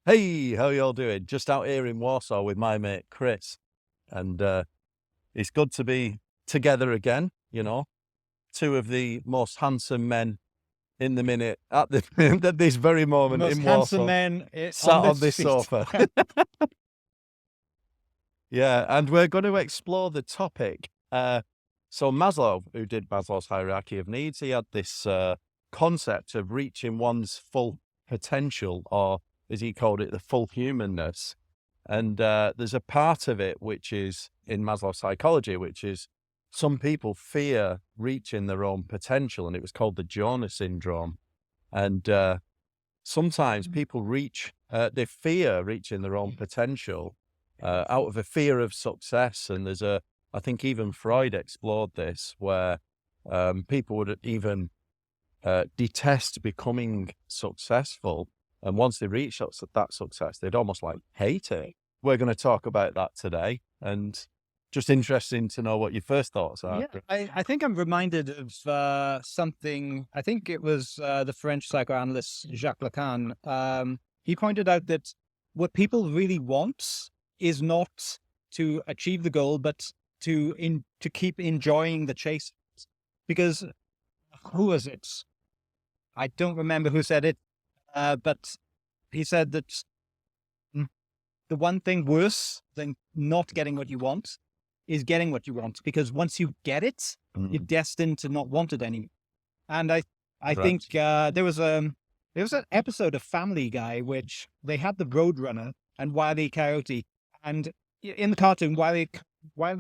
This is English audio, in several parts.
Hey, how y'all doing? Just out here in Warsaw with my mate Chris, and it's good to be together again. Two of the most handsome men in the minute at at this very The moment most in handsome Warsaw, man sat on on this this street. sofa. Yeah, and we're going to explore the topic. So Maslow, who did Maslow's hierarchy of needs, he had this concept of reaching one's full potential, or as he called it, the full humanness. And there's a part of it which is in Maslow's psychology, which is some people fear reaching their own potential, and it was called the Jonah Syndrome. And sometimes people they fear reaching their own potential out of a fear of success. And I think even Freud explored this, where people would even detest becoming successful. And once they reach that success, they'd almost like hate it. We're going to talk about that today, and just interesting to know what your first thoughts are. Yeah, I think I'm reminded of something. I think it was the French psychoanalyst Jacques Lacan. He pointed out that what people really want is not to achieve the goal, but to keep enjoying the chase. Because who was it? I don't remember who said it, but he said that the one thing worse than not getting what you want is getting what you want, because once you get it, you're destined to not want it anymore. And I think there was an episode of Family Guy which they had the Roadrunner and Wile E. Coyote, and in the cartoon, Wile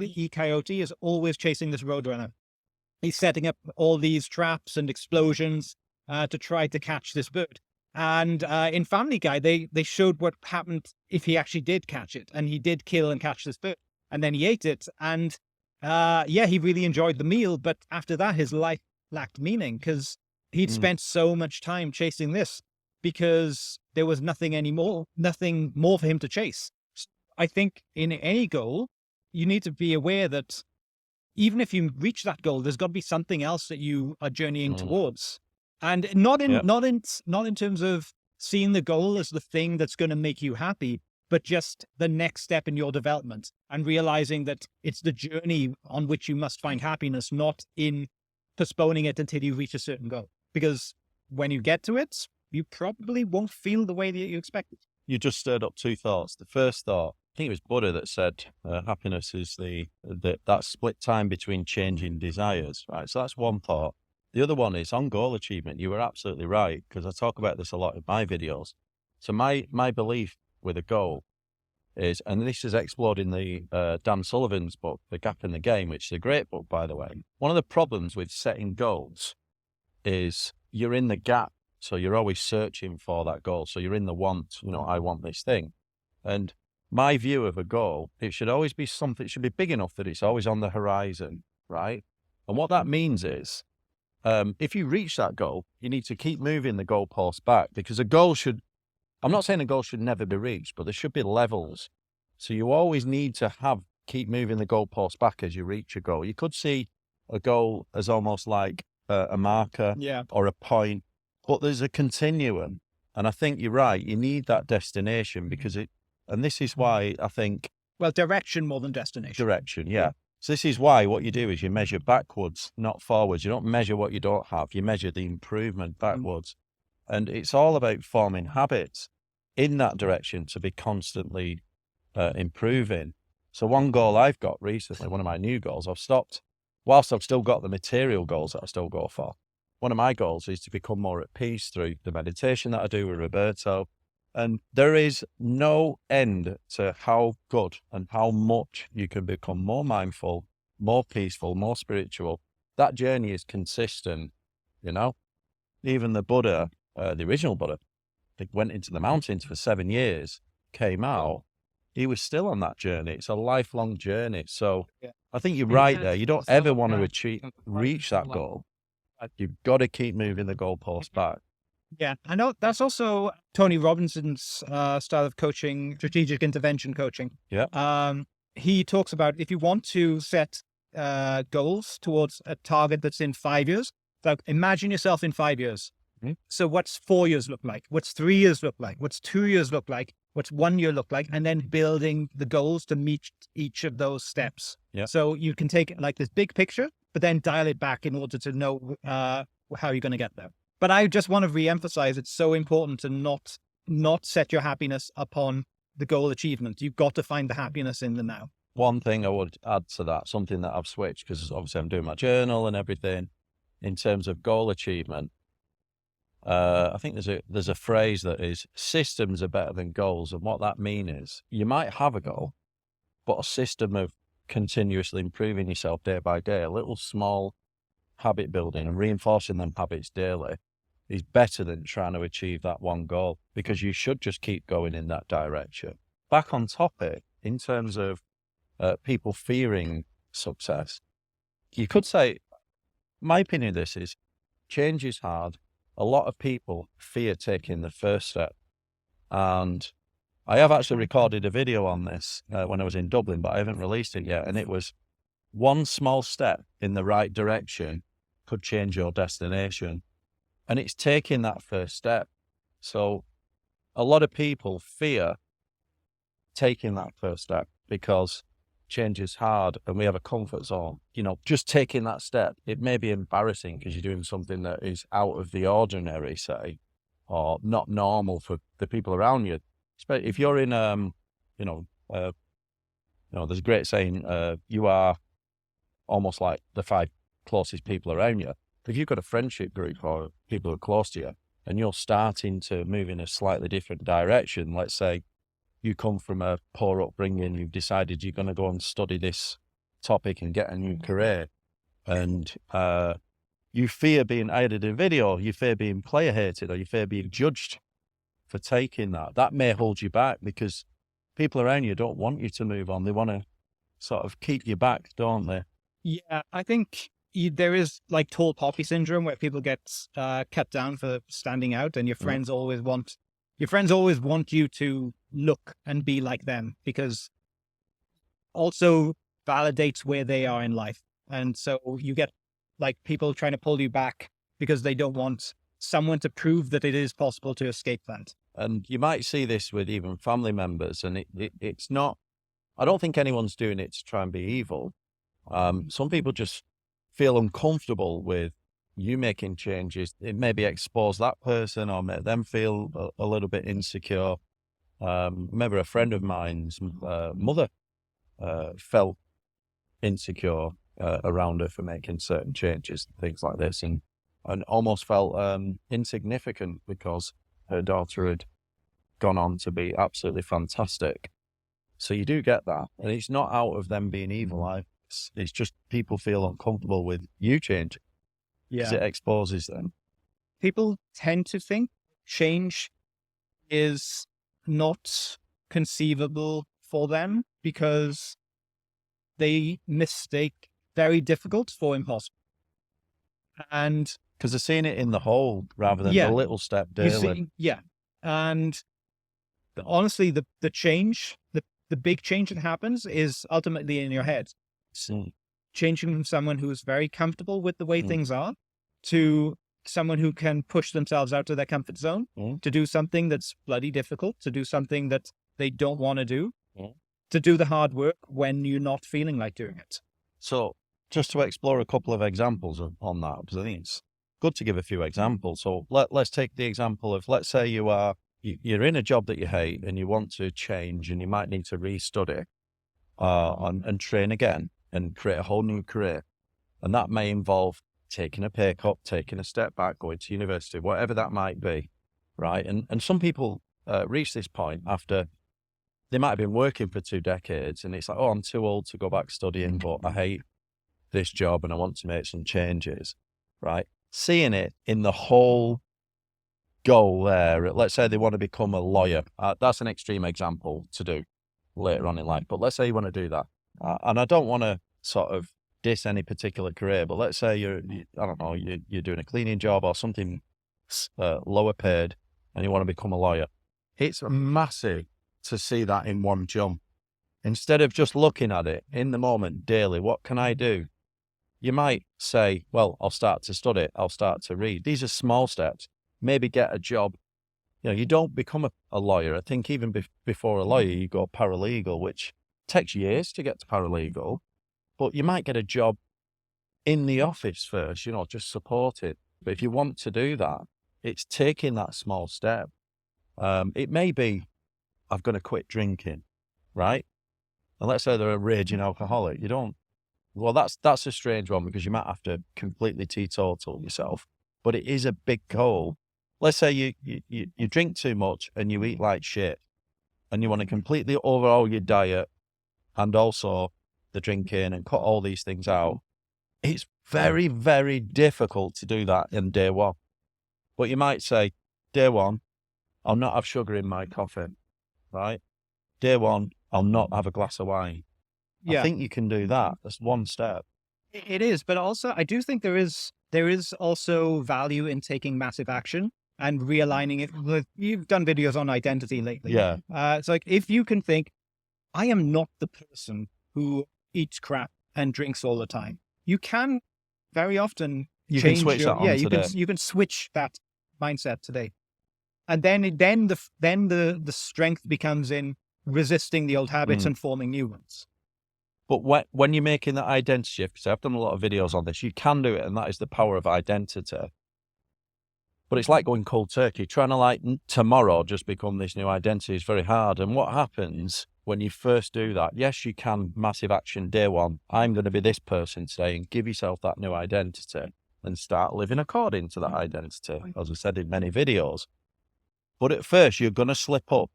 E. Coyote is always chasing this Roadrunner. He's setting up all these traps and explosions to try to catch this bird. And in Family Guy, they showed what happened if he actually did catch it, and he did kill and catch this bird, and then he ate it. And he really enjoyed the meal, but after that, his life lacked meaning because he'd spent so much time chasing this because there was nothing more for him to chase. I think in any goal, you need to be aware that even if you reach that goal, there's got to be something else that you are journeying towards. And not in terms of seeing the goal as the thing that's going to make you happy, but just the next step in your development, and realizing that it's the journey on which you must find happiness, not in postponing it until you reach a certain goal. Because when you get to it, you probably won't feel the way that you expected. You just stirred up two thoughts. The first thought, I think it was Buddha that said happiness is that split time between changing desires, right? So that's one thought. The other one is on goal achievement. You were absolutely right, because I talk about this a lot in my videos. So my belief with a goal is, and this is explored in the Dan Sullivan's book, The Gap in the Game, which is a great book, by the way. One of the problems with setting goals is you're in the gap. So you're always searching for that goal. So you're in the want, I want this thing. And my view of a goal, it should always be something, it should be big enough that it's always on the horizon, right? And what that means is, if you reach that goal, you need to keep moving the goalpost back, because I'm not saying a goal should never be reached, but there should be levels. So you always need to keep moving the goalpost back as you reach a goal. You could see a goal as almost like a marker or a point, but there's a continuum. And I think you're right. You need that destination, and this is why I think. Well, direction more than destination. Direction, yeah. So this is why what you do is you measure backwards, not forwards. You don't measure what you don't have. You measure the improvement backwards. And it's all about forming habits in that direction to be constantly improving. So one goal I've got recently, one of my new goals, whilst I've still got the material goals that I still go for, one of my goals is to become more at peace through the meditation that I do with Roberto. And there is no end to how good and how much you can become more mindful, more peaceful, more spiritual. That journey is consistent, Even the Buddha, the original Buddha, he went into the mountains for 7 years, came out, he was still on that journey. It's a lifelong journey. So I think you're right there. You don't ever want to reach that goal. You've got to keep moving the goalpost back. Yeah, I know that's also Tony Robbins's style of coaching, strategic intervention coaching. Yeah. He talks about, if you want to set goals towards a target that's in 5 years, like imagine yourself in 5 years. So what's 4 years look like? What's 3 years look like? What's 2 years look like? What's 1 year look like? And then building the goals to meet each of those steps. Yeah. So you can take like this big picture, but then dial it back in order to know how you're going to get there. But I just want to reemphasize, it's so important to not set your happiness upon the goal achievement. You've got to find the happiness in the now. One thing I would add to that, something that I've switched, because obviously I'm doing my journal and everything, in terms of goal achievement, I think there's a phrase that is systems are better than goals. And what that means is you might have a goal, but a system of continuously improving yourself day by day, a little small habit building and reinforcing them habits daily is better than trying to achieve that one goal, because you should just keep going in that direction. Back on topic, in terms of people fearing success, you could say, my opinion of this is change is hard. A lot of people fear taking the first step. And I have actually recorded a video on this when I was in Dublin, but I haven't released it yet. And it was one small step in the right direction could change your destination. And it's taking that first step. So a lot of people fear taking that first step because change is hard and we have a comfort zone. You know, just taking that step, it may be embarrassing because you're doing something that is out of the ordinary, say, or not normal for the people around you. If you're in, there's a great saying, you are almost like the 5 closest people around you. If you've got a friendship group or people who are close to you and you're starting to move in a slightly different direction, let's say you come from a poor upbringing, you've decided you're going to go and study this topic and get a new career, and you fear being edited in video, you fear being player hated, or you fear being judged for taking that may hold you back because people around you don't want you to move on. They want to sort of keep you back, don't they? Yeah, I think there is like tall poppy syndrome where people get cut down for standing out, and your friends always want you to look and be like them, because also validates where they are in life. And so you get like people trying to pull you back because they don't want someone to prove that it is possible to escape that. And you might see this with even family members, and it's not, I don't think anyone's doing it to try and be evil. Some people just feel uncomfortable with you making changes. It maybe expose that person or make them feel a little bit insecure. Remember a friend of mine's mother felt insecure around her for making certain changes, things like this, and almost felt insignificant because her daughter had gone on to be absolutely fantastic. So you do get that, and it's not out of them being evil. It's just people feel uncomfortable with you changing because it exposes them. People tend to think change is not conceivable for them because they mistake very difficult for impossible. And because they're seeing it in the whole rather than the little step daily. And honestly, the change, the big change that happens is ultimately in your head. Changing from someone who is very comfortable with the way things are to someone who can push themselves out of their comfort zone to do something that's bloody difficult, to do something that they don't want to do, to do the hard work when you're not feeling like doing it. So just to explore a couple of examples on that, because I think it's good to give a few examples. So let's take the example of, let's say you're in a job that you hate and you want to change, and you might need to restudy and train again and create a whole new career. And that may involve taking a pay cut, taking a step back, going to university, whatever that might be, right? And some people reach this point after they might have been working for 2 decades, and it's like, oh, I'm too old to go back studying, but I hate this job and I want to make some changes, right? Seeing it in the whole goal there, let's say they want to become a lawyer. That's an extreme example to do later on in life, but let's say you want to do that. And I don't want to sort of diss any particular career, but let's say you're doing a cleaning job or something lower paid and you want to become a lawyer. It's massive to see that in one jump. Instead of just looking at it in the moment daily, what can I do? You might say, well, I'll start to study, I'll start to read. These are small steps. maybe get a job. You don't become a lawyer. I think even before a lawyer, you go paralegal, which takes years to get to paralegal, but you might get a job in the office first, just support it. But if you want to do that, it's taking that small step. It may be, I'm going to quit drinking, right? And let's say they're a raging alcoholic. Well, that's a strange one because you might have to completely teetotal yourself, but it is a big goal. Let's say you drink too much and you eat like shit and you want to completely overhaul your diet and also the drinking and cut all these things out. It's very, very difficult to do that in day one. But you might say, day one, I'll not have sugar in my coffee, right? Day one, I'll not have a glass of wine. Yeah. I think you can do that. That's one step. It is, but also I do think there is also value in taking massive action and realigning it. You've done videos on identity lately. Yeah. It's like, if you can think, I am not the person who eats crap and drinks all the time. You can very often You change can switch that on today. you can switch that mindset today. And then the strength becomes in resisting the old habits and forming new ones. But when you're making that identity shift, because I've done a lot of videos on this, you can do it, and that is the power of identity. But it's like going cold turkey. Trying to tomorrow just become this new identity is very hard. And what happens when you first do that? Yes, you can massive action day one. I'm going to be this person today, and give yourself that new identity and start living according to that identity, as I said in many videos. But at first, you're going to slip up.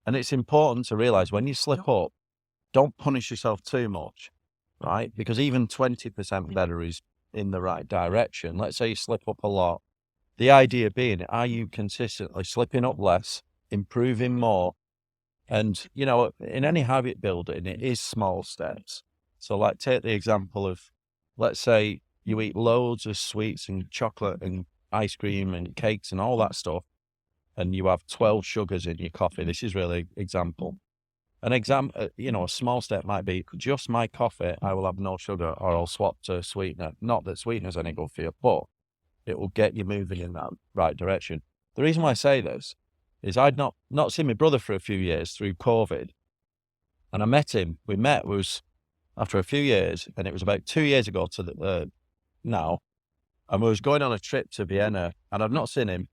And it's important to realize when you slip up, don't punish yourself too much, right? Because even 20% better is in the right direction. Let's say you slip up a lot. The idea being, are you consistently slipping up less, improving more? And, in any habit building, it is small steps. So take the example of, let's say you eat loads of sweets and chocolate and ice cream and cakes and all that stuff, and you have 12 sugars in your coffee. This is really example. An example, a small step might be just my coffee, I will have no sugar, or I'll swap to sweetener. Not that sweetener's any good for you, but it will get you moving in that right direction. The reason why I say this is I'd not seen my brother for a few years through COVID, and I met him. We was after a few years, and it was about 2 years ago to now, and we was going on a trip to Vienna, and I'd not seen him.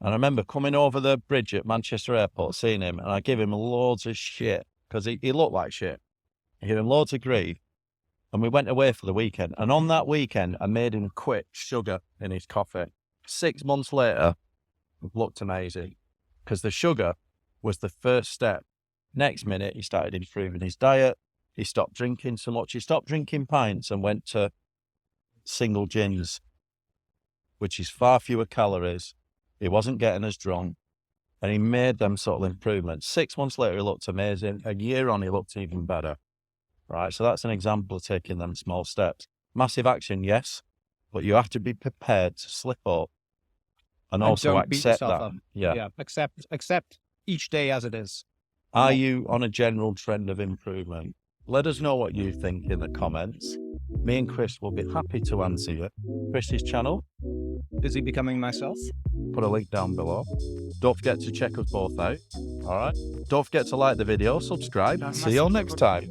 And I remember coming over the bridge at Manchester Airport, seeing him, and I gave him loads of shit because he looked like shit. I gave him loads of grief, and we went away for the weekend. And on that weekend, I made him quit sugar in his coffee. 6 months later, it looked amazing because the sugar was the first step. Next minute, he started improving his diet. He stopped drinking so much. He stopped drinking pints and went to single gins, which is far fewer calories. He wasn't getting as drunk, and he made them sort of improvements. 6 months later, he looked amazing. A year on, he looked even better, right? So that's an example of taking them small steps. Massive action, yes, but you have to be prepared to slip up and also accept that. Up. Yeah. Accept each day as it is. Are you on a general trend of improvement? Let us know what you think in the comments. Me and Chris will be happy to answer you. Chris's channel, Busy Becoming Myself. Put a link down below. Don't forget to check us both out. All right. Don't forget to like the video, subscribe. See you all next time.